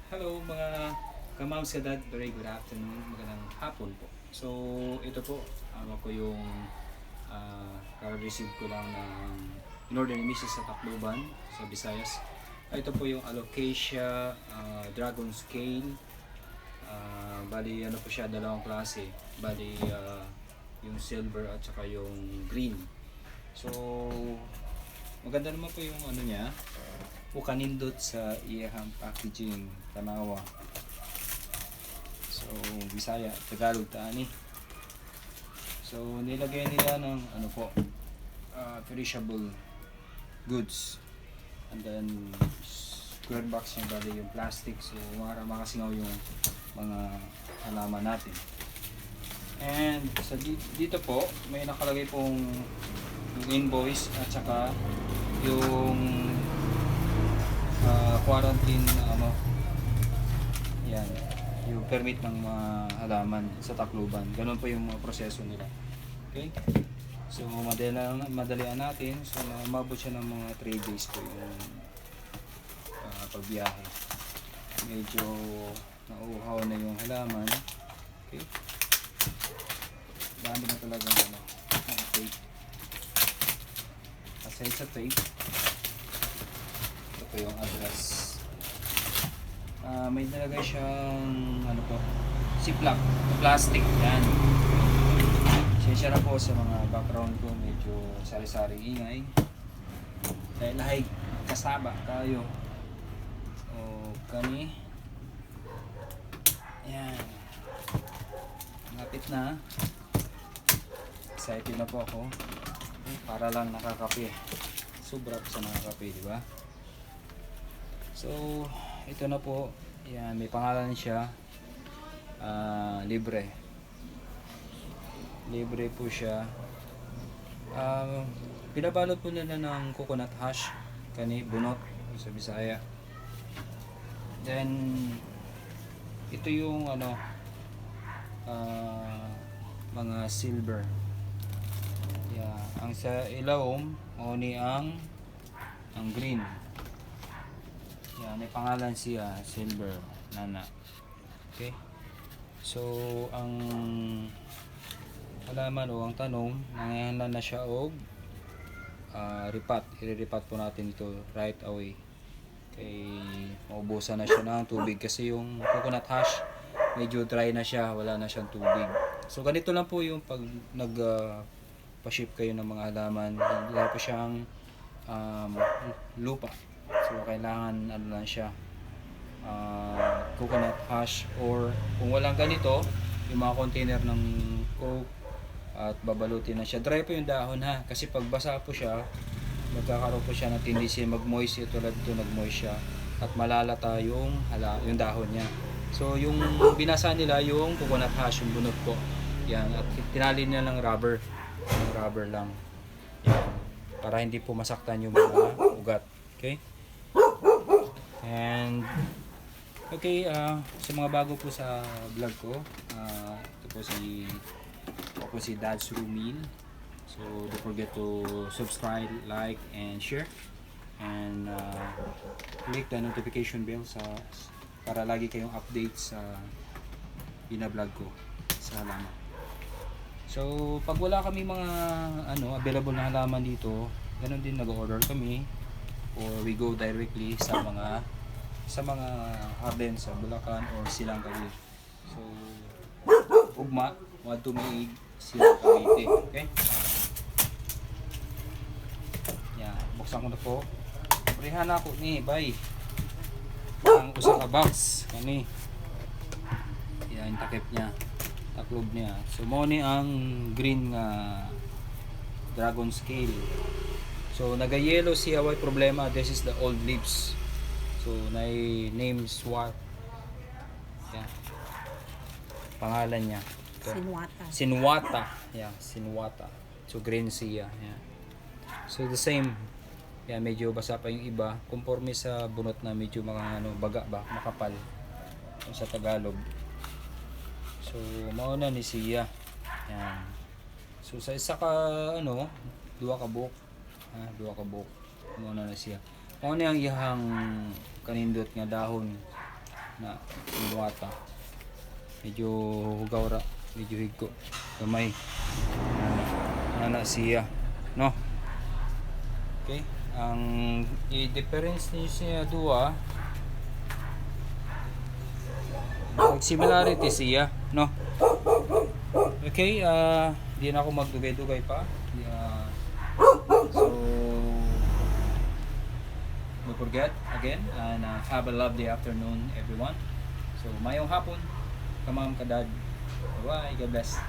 Hello mga kamams ka dad, very good afternoon, magandang hapon po. So ito po, ko yung receive ko lang ng in-order ni Mrs. sa Tacloban, sa Visayas. Ito po yung Alocasia Dragon Scale. Bali ano po siya, dalawang klase. Bali yung silver at saka yung green. So maganda naman po yung ano niya, kanindot sa iyang packaging tanawa. So Bisaya, Tagalog taani. So nilagay nila ng ano po, perishable goods, and then square box niya, bali yung plastic, so makasingaw yung mga halaman natin. And sa dito po may nakalagay pong yung invoice at saka yung quarantine yan, yung permit ng mga halaman sa Tacloban. Ganun po yung mga proseso nila. Okay? So madalian natin. So umabot siya ng mga 3 days po yung pagbiyahe. Medyo nauuhaw na yung halaman. Okay? Dami na talaga mga tape. Aside sa tape, ito yung address. May nilagay siyang ano po, ziplock, plastic yan. Sensya na po sa mga background ko, medyo sari-sari ingay dahil lahay kasaba tayo o kani yan, lapit na. Excited na po ako para lang nakakape. Sobra po sa nakakape, di ba? So ito na po, yan, may pangalan siya, libre po siya. Pinabalot po nila ng coconut hash, kani bunot sa Bisaya. Then ito yung ano, mga silver, yeah, ang sa ilawom o ni ang green. Yan, may pangalan siya, silver, nana. Okay? So, ang halaman o ang tanong, nangyahan na siya o ripat. I-ripat po natin ito right away. Okay, maubusan na siya ng tubig kasi yung coconut hash, medyo dry na siya, wala na siyang tubig. So, ganito lang po yung pag pa-ship kayo ng mga halaman. Wala po siyang lupa. So kailangan ano lang siya, coconut hash, or kung walang ganito, yung mga container ng Coke, at babalutin na siya. Dry po yung dahon ha, kasi pag basa po siya, magkakaroon po siya ng tendency mag-moist. Tulad ito, nag-moist siya at malalata yung dahon niya. So yung binasa nila yung coconut hash, yung bunot po yan, at tinali nila ng rubber, yung rubber lang yan, para hindi po masaktan yung mga ugat. Okay? And okay, sa mga bago po sa vlog ko, ito po si Dad's Room Meal. So don't forget to subscribe, like, and share, and click the notification bell para lagi kayong update sa bina-vlog ko sa halaman. So pag wala kami mga available na halaman dito, ganun din, nag-order kami or we go directly sa mga garden sa Bulacan or Silang Cavite. So ugma want to make Silang Cavite. Okay? Yan, buksan ko na po. Brihan ako ni bay ang usa ka box kani. Yan, takip niya, taklob niya. So mo ni ang green nga dragon scale. So naga-yellow siya, way problema. This is the old leaves. So name swat. Yeah. Pangalan niya. Okay. Sinwata. Yeah, Sinwata. So green siya. Yeah. So the same. Yeah, medyo basa pa yung iba. Conforme sa bunot na medyo mga baga ba, makapal. Sa Tagalog. So mauna ni siya. Yan. So sa isa ka duha ka buhok. Duha ka buhok muna na siya. Ano yung ihang kanindot nga dahon na inuwata. Medyo hugaw ra, medyo higko. Gamay. Nana siya, no? Okay, ang i-difference niyo siya duwa, similarity siya, no? Okay, di na ako magdugay-dugay pa. So, don't forget again, and have a lovely afternoon, everyone. So, mayong hapon, kamam kadad. Bye-bye, God bless.